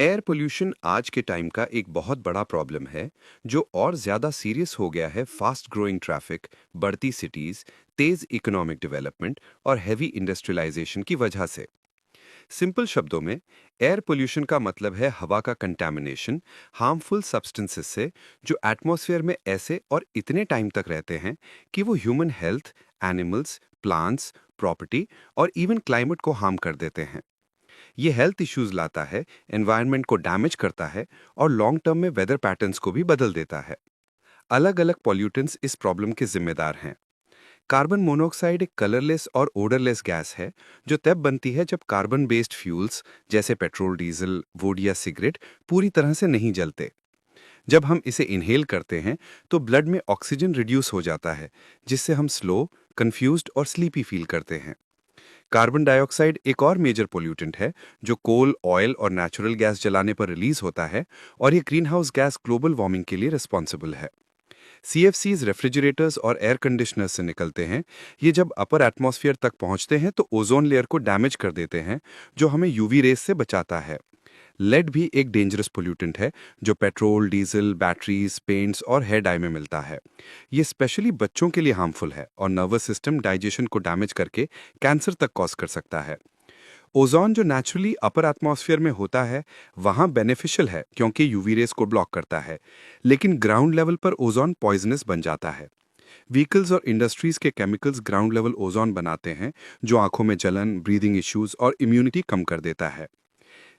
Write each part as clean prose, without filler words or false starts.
Air pollution आज के time का एक बहुत बड़ा प्रॉब्लम है जो और ज़्यादा सीरियस हो गया है फास्ट ग्रोइंग ट्रैफिक, बढ़ती सिटीज़, तेज़ इकोनॉमिक डेवलपमेंट और हैवी इंडस्ट्रियलाइजेशन की वजह से। सिंपल शब्दों में, एयर पोल्यूशन का मतलब है हवा का कंटैमिनेशन हार्मफुल सब्सटेंसेस से जो एटमॉस्फेयर में ऐसे और इतने टाइम तक रहते हैं कि वो human health, animals, plants, property और इवन क्लाइमेट को हार्म कर देते हैं। ये हेल्थ इश्यूज लाता है, एनवायरनमेंट को डैमेज करता है और लॉन्ग टर्म में वेदर पैटर्न्स को भी बदल देता है। अलग अलग पॉल्यूटेंट्स इस प्रॉब्लम के जिम्मेदार हैं। कार्बन मोनोऑक्साइड एक कलरलेस और ओडरलेस गैस है जो तब बनती है जब कार्बन बेस्ड फ्यूल्स जैसे पेट्रोल, डीजल, वुड या सिगरेट पूरी तरह से नहीं जलते। जब हम इसे इनहेल करते हैं तो ब्लड में ऑक्सीजन रिड्यूस हो जाता है, जिससे हम स्लो, कंफ्यूज्ड और स्लीपी फील करते हैं। कार्बन डाइऑक्साइड एक और मेजर पोल्यूटेंट है जो कोल, ऑयल और नेचुरल गैस जलाने पर रिलीज होता है और ये green house gas global warming के लिए रिस्पॉन्सिबल है। सीएफसीज रेफ्रिजरेटर्स और एयर कंडीशनर्स से निकलते हैं। ये जब अपर एटमॉस्फेयर तक पहुंचते हैं तो ओजोन लेयर को डैमेज कर देते हैं, जो हमें यूवी रेस से बचाता है। लेड भी एक डेंजरस पोल्यूटेंट है जो पेट्रोल, डीजल, बैटरीज, पेंट्स और हेयर डाई में मिलता है। ये स्पेशली बच्चों के लिए हार्मफुल है और नर्वस सिस्टम, डाइजेशन को डैमेज करके कैंसर तक कॉज कर सकता है। ओजोन जो नेचुरली अपर एटमॉस्फेयर में होता है वहाँ बेनिफिशियल है क्योंकि यूवी रेस को ब्लॉक करता है, लेकिन ग्राउंड लेवल पर ओजोन पॉइजनस बन जाता है। व्हीकल्स और इंडस्ट्रीज के केमिकल्स ग्राउंड लेवल ओजोन बनाते हैं जो आंखों में जलन, ब्रीदिंग इश्यूज और इम्यूनिटी कम कर देता है।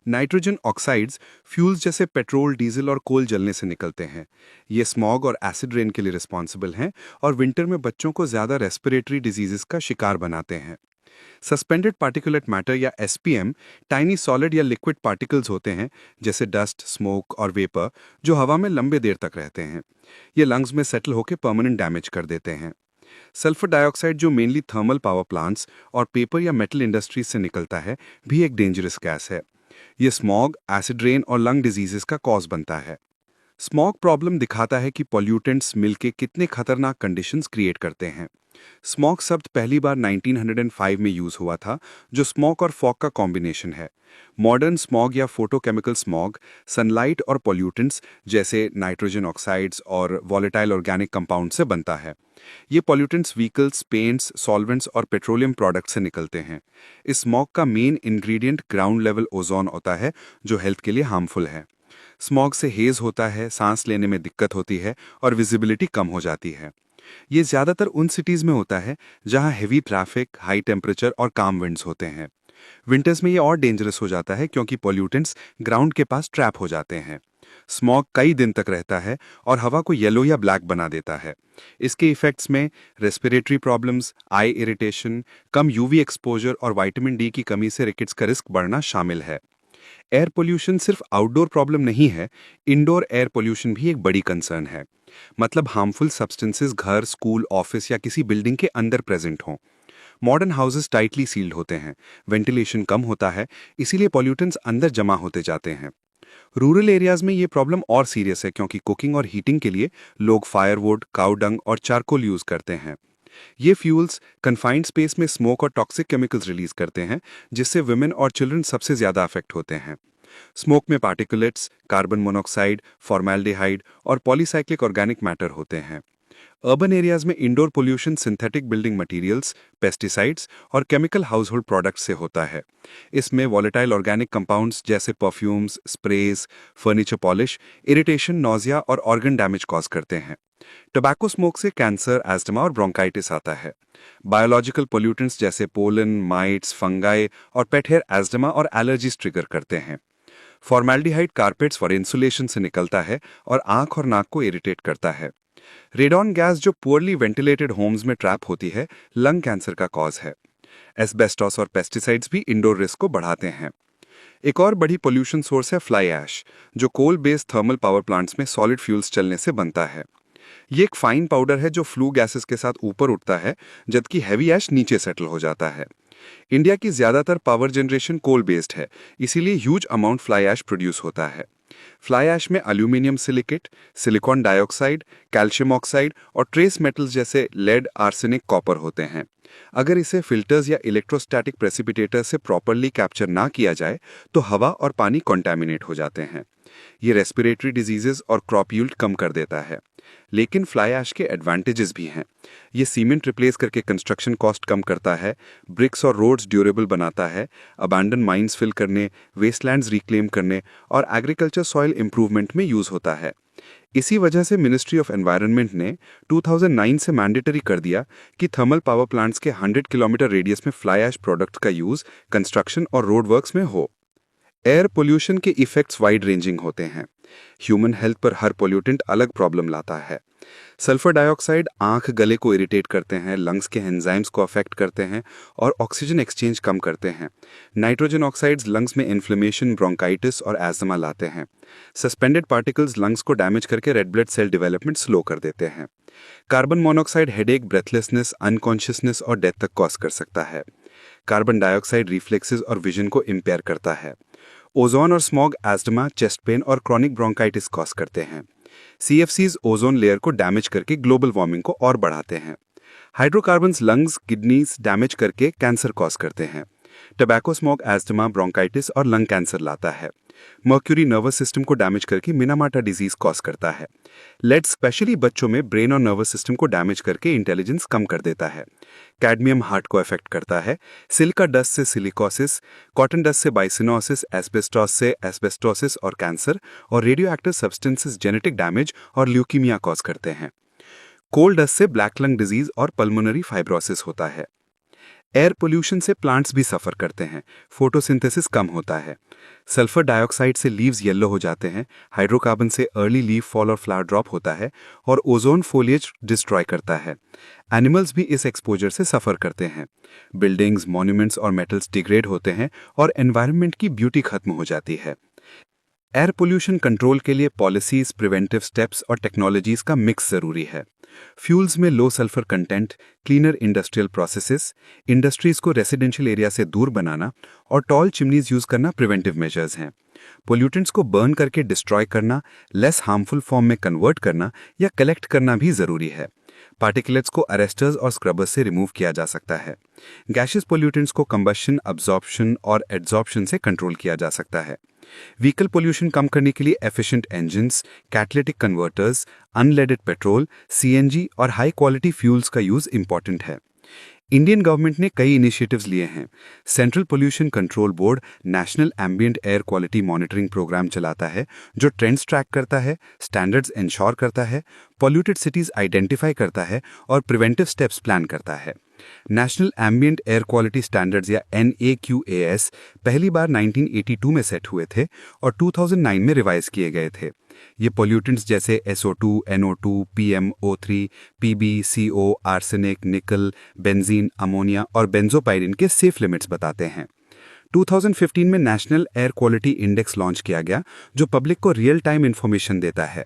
नाइट्रोजन ऑक्साइड्स फ्यूल्स जैसे पेट्रोल, डीजल और कोल जलने से निकलते हैं। ये स्मॉग और एसिड रेन के लिए रिस्पॉन्सिबल हैं और विंटर में बच्चों को ज़्यादा रेस्पिरेटरी डिजीजेस का शिकार बनाते हैं। सस्पेंडेड पार्टिकुलेट मैटर या एसपीएम टाइनी सॉलिड या लिक्विड पार्टिकल्स होते हैं जैसे डस्ट, स्मोक और वेपर, जो हवा में लंबे देर तक रहते हैं। ये लंग्स में सेटल होकर परमानेंट डैमेज कर देते हैं। सल्फर डाइऑक्साइड जो मेनली थर्मल पावर प्लांट्स और पेपर या मेटल इंडस्ट्रीज से निकलता है भी एक डेंजरस गैस है। ये स्मॉग, एसिड रेन और लंग डिजीजेस का कॉज बनता है। स्मॉग प्रॉब्लम दिखाता है कि पॉल्यूटेंट्स मिलके कितने खतरनाक कंडीशंस क्रिएट करते हैं। स्मॉग शब्द पहली बार 1905 में यूज हुआ था, जो स्मोक और फॉग का कॉम्बिनेशन है। मॉडर्न स्मॉग या फोटोकेमिकल स्मॉग सनलाइट और पॉल्यूटेंट्स जैसे नाइट्रोजन ऑक्साइड्स और वॉलेटाइल ऑर्गेनिक कंपाउंड से बनता है। ये पॉल्यूटेंट्स व्हीकल्स, पेंट्स, सॉल्वेंट्स और पेट्रोलियम प्रोडक्ट से निकलते हैं। इस स्मॉग का main ingredient ground level ozone होता है जो हेल्थ के लिए हार्मफुल है। स्मॉग से हेज होता है, सांस लेने में दिक्कत होती है और विजिबिलिटी कम हो जाती है। ये ज्यादातर उन सिटीज में होता है जहां हेवी ट्रैफिक, हाई टेम्परेचर और काम विंड्स होते हैं। विंटर्स में ये और डेंजरस हो जाता है क्योंकि पॉल्यूटेंट्स ग्राउंड के पास ट्रैप हो जाते हैं। स्मॉग कई दिन तक रहता है और हवा को येलो या ब्लैक बना देता है। इसके इफेक्ट्स में रेस्पिरेटरी प्रॉब्लम्स, आई इरिटेशन, कम यूवी एक्सपोजर और विटामिन डी की कमी से रिकेट्स का रिस्क बढ़ना शामिल है। एयर पोल्यूशन सिर्फ आउटडोर प्रॉब्लम नहीं है, इंडोर एयर पोल्यूशन भी एक बड़ी कंसर्न है। मतलब हार्मफुल सब्सटेंसेस घर, स्कूल, ऑफिस या किसी बिल्डिंग के अंदर प्रेजेंट हों। मॉडर्न हाउसेस टाइटली सील्ड होते हैं, वेंटिलेशन कम होता है, इसीलिए पॉल्यूटेंट्स अंदर जमा होते जाते हैं। रूरल एरियाज में ये प्रॉब्लम और सीरियस है क्योंकि कुकिंग और हीटिंग के लिए लोग फायरवुड, काऊ डंग और चारकोल यूज करते हैं। ये फ्यूल्स कन्फाइंड स्पेस में स्मोक और टॉक्सिक केमिकल्स रिलीज करते हैं, जिससे वुमेन और चिल्ड्रन सबसे ज्यादा अफेक्ट होते हैं। स्मोक में पार्टिकुलेट्स, कार्बन मोनोऑक्साइड, फॉर्मेल्डिहाइड और पॉलीसाइक्लिक ऑर्गेनिक मैटर होते हैं। अर्बन एरियाज में indoor pollution synthetic building materials, pesticides और केमिकल हाउसहोल्ड प्रोडक्ट्स से होता है। इसमें वॉलेटाइल ऑर्गेनिक कंपाउंड्स जैसे perfumes, sprays, furniture polish, irritation, nausea और ऑर्गन डैमेज कॉज करते हैं। टोबैको स्मोक से कैंसर, एस्थमा और ब्रोंकाइटिस आता है। बायोलॉजिकल पोल्यूटेंट्स जैसे पोलन, माइट्स, फंगाई और पेट हेयर एस्थमा और एलर्जीज ट्रिगर करते हैं। फॉर्मेल्डिहाइड कारपेट्स फॉर इंसुलेशन से निकलता है और आंख और नाक को इरिटेट करता है। रेडॉन गैस जो पुअरली वेंटिलेटेड होम्स में ट्रैप होती है, लंग कैंसर का कॉज है। एस्बेस्टॉस और पेस्टिसाइड्स भी इंडोर रिस्क को बढ़ाते हैं। एक और बड़ी पोल्यूशन सोर्स है फ्लाई ऐश, जो coal based thermal power plants में सॉलिड फ्यूल्स चलने से बनता है। ये एक फाइन पाउडर है जो फ्लू गैसेस के साथ ऊपर उठता है, जबकि हैवी ऐश नीचे सेटल हो जाता है। इंडिया की ज्यादातर पावर जनरेशन कोल बेस्ड है, इसीलिए huge amount fly ash produce होता है। फ्लाई ऐश में aluminium silicate, silicon dioxide, calcium oxide और ट्रेस मेटल्स जैसे लेड, आर्सेनिक, कॉपर होते हैं। अगर इसे फिल्टर्स या इलेक्ट्रोस्टैटिक प्रेसिपिटेटर से प्रॉपरली कैप्चर ना किया जाए तो हवा और पानी कॉन्टैमिनेट हो जाते हैं। ये रेस्पिरेटरी डिजीजेस और क्रॉप यील्ड कम कर देता है। लेकिन फ्लाई ऐश के एडवांटेजेस भी हैं। ये सीमेंट रिप्लेस करके कंस्ट्रक्शन कॉस्ट कम करता है, ब्रिक्स और रोड्स ड्यूरेबल बनाता है, अबैंडन माइंस फिल करने, वेस्टलैंड्स रिक्लेम करने और एग्रीकल्चर सॉइल इंप्रूवमेंट में यूज होता है। इसी वजह से मिनिस्ट्री ऑफ एनवायरनमेंट ने 2009 से मैंडेटरी कर दिया कि थर्मल पावर प्लांट्स के 100 किलोमीटर रेडियस में फ्लाई ऐश प्रोडक्ट का यूज कंस्ट्रक्शन और रोड वर्क्स में हो। एयर पोल्यूशन के इफेक्ट्स वाइड रेंजिंग होते हैं। ह्यूमन हेल्थ पर हर पोल्यूटेंट अलग प्रॉब्लम लाता है। सल्फर डाइऑक्साइड आंख गले को इरिटेट करते हैं, लंग्स के एंजाइम्स को अफेक्ट करते हैं और ऑक्सीजन एक्सचेंज कम करते हैं। नाइट्रोजन ऑक्साइड्स लंग्स में इन्फ्लेमेशन, ब्रोंकाइटिस और एस्थमा लाते हैं। सस्पेंडेड पार्टिकल्स लंग्स को डैमेज करके red blood cell development slow कर देते हैं। Carbon monoxide headache, breathlessness, unconsciousness और डेथ तक कॉज कर सकता है। कार्बन डाइऑक्साइड रिफ्लेक्सेस और विजन को इम्पेयर करता है। ओजोन और स्मॉग एस्थमा, चेस्ट पेन और क्रॉनिक ब्रोंकाइटिस कॉज करते हैं। सीएफसीज ओजोन लेयर को डैमेज करके ग्लोबल वार्मिंग को और बढ़ाते हैं। हाइड्रोकार्बन्स लंग्स, किडनीज डैमेज करके कैंसर कॉज करते हैं। टबैको स्मोक एस्थमा, ब्रोंकाइटिस और लंग कैंसर लाता है। मर्क्यूरी नर्वस सिस्टम को डैमेज करके मिनामाटा डिजीज कॉज करता है। लेड स्पेशली बच्चों में ब्रेन और नर्वस सिस्टम को डैमेज करके इंटेलिजेंस कम कर देता है। कैडमियम हार्ट को अफेक्ट करता है। सिलिका डस्ट से सिलिकोसिस, कॉटन डस्ट से बाइसिनोसिस, एस्बेस्टोस से एस्बेस्टोसिस और कैंसर, और radio active substances genetic damage और ल्यूकीमिया कॉज करते हैं। कोल डस्ट से ब्लैक लंग डिजीज और पल्मोनरी फाइब्रोसिस होता है। एयर पोल्यूशन से प्लांट्स भी सफर करते हैं। फोटोसिंथेसिस कम होता है। सल्फर डाइऑक्साइड से लीव्स येलो हो जाते हैं। हाइड्रोकार्बन से अर्ली लीफ फॉल और फ्लावर ड्रॉप होता है और ओजोन फोलिएज डिस्ट्रॉय करता है। एनिमल्स भी इस एक्सपोजर से सफर करते हैं। बिल्डिंग्स, मॉन्यूमेंट्स और मेटल्स डिग्रेड होते हैं और एनवायरनमेंट की ब्यूटी खत्म हो जाती है। एयर पोल्यूशन कंट्रोल के लिए पॉलिसीज, प्रिवेंटिव स्टेप्स और टेक्नोलॉजीज का मिक्स जरूरी है। फ्यूल्स में low sulphur content, cleaner industrial processes, industries को रेसिडेंशियल एरिया से दूर बनाना और टॉल चिमनीज यूज करना प्रिवेंटिव मेजर्स हैं। पोल्यूटेंट्स को बर्न करके डिस्ट्रॉय करना, लेस हार्मफुल फॉर्म में कन्वर्ट करना या कलेक्ट करना भी जरूरी है। पार्टिकुलेट्स को अरेस्टर्स और स्क्रबर्स से रिमूव किया जा सकता है। गैशियस पोल्यूटेंट्स को कंबशन, अब्जॉर्प्शन और एड्सॉर्प्शन से कंट्रोल किया जा सकता है। व्हीकल पोल्यूशन कम करने के लिए efficient engines, catalytic converters, unleaded petrol, CNG और हाई क्वालिटी फ्यूल्स का यूज इंपॉर्टेंट है। इंडियन गवर्नमेंट ने कई इनिशिएटिव्स लिए हैं। Central pollution control board national ambient air quality monitoring programme चलाता है, जो ट्रेंड्स ट्रैक करता है, स्टैंडर्ड्स इंश्योर करता है, पॉल्यूटेड सिटीज आइडेंटिफाई करता है और प्रिवेंटिव स्टेप्स प्लान करता है। National ambient air quality standards या NAQAS पहली बार 1982 में सेट हुए थे और 2009 में रिवाइज किए गए थे। ये पोल्यूटेंट्स जैसे SO2, NO2, PM, O3, PB, CO, arsenic, निकल, बेंजीन, अमोनिया और बेंजोपाइरिन के सेफ लिमिट्स बताते हैं। 2015 में national air quality index launch किया गया, जो पब्लिक को रियल टाइम इंफॉर्मेशन देता है।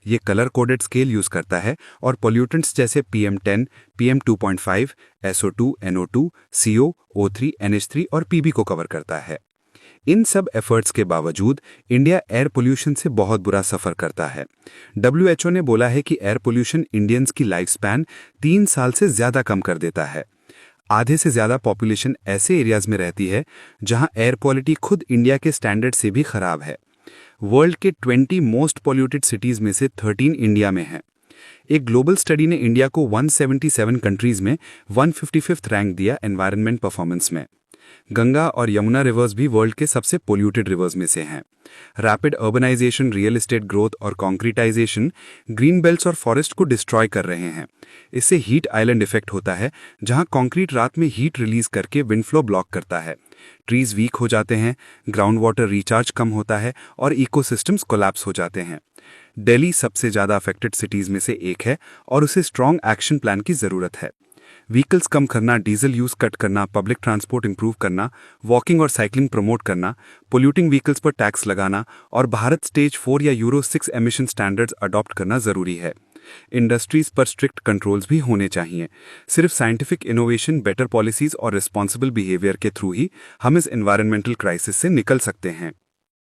ये कलर कोडेड स्केल यूज करता है और पोल्यूटेंट्स जैसे PM10, PM2.5, SO2, NO2, CO, O3, NH3 और PB को कवर करता है। इन सब एफर्ट्स के बावजूद इंडिया एयर पोल्यूशन से बहुत बुरा सफर करता है। WHO ने बोला है कि एयर पोल्यूशन इंडियंस की लाइफ स्पैन 3 साल से ज्यादा कम कर देता है। आधे से ज्यादा पॉपुलेशन ऐसे एरियाज में रहती है जहां एयर क्वालिटी खुद इंडिया के स्टैंडर्ड से भी खराब है। वर्ल्ड के 20 मोस्ट पॉल्यूटेड सिटीज में से 13 इंडिया में हैं। एक ग्लोबल स्टडी ने इंडिया को 177 कंट्रीज में 155th रैंक दिया एनवायरनमेंट परफॉर्मेंस में। गंगा और यमुना रिवर्स भी वर्ल्ड के सबसे पोल्यूटेड रिवर्स में से हैं। Rapid urbanisation, real estate growth और कॉन्क्रीटाइजेशन ग्रीन बेल्ट्स और फॉरेस्ट को डिस्ट्रॉय कर रहे हैं। इससे हीट आइलैंड इफेक्ट होता है, जहां कंक्रीट रात में हीट रिलीज करके विंड फ्लो ब्लॉक करता है। ट्रीज वीक हो जाते हैं, ग्राउंड वाटर रिचार्ज कम होता है और इकोसिस्टम्स कोलैप्स हो जाते हैं। दिल्ली सबसे ज्यादा अफेक्टेड सिटीज में से एक है और उसे स्ट्रॉन्ग एक्शन प्लान की जरूरत है। व्हीकल्स कम करना, डीजल यूज कट करना, पब्लिक ट्रांसपोर्ट इंप्रूव करना, वॉकिंग और साइकिलिंग प्रमोट करना, पोल्यूटिंग व्हीकल्स पर टैक्स लगाना और भारत स्टेज 4 या यूरो 6 एमिशन स्टैंडर्ड्स अडॉप्ट करना जरूरी है। इंडस्ट्रीज पर स्ट्रिक्ट कंट्रोल्स भी होने चाहिए। सिर्फ साइंटिफिक इनोवेशन, बेटर पॉलिसीज और रिस्पॉन्सिबल बिहेवियर के थ्रू ही हम इस एनवायरमेंटल क्राइसिस से निकल सकते हैं।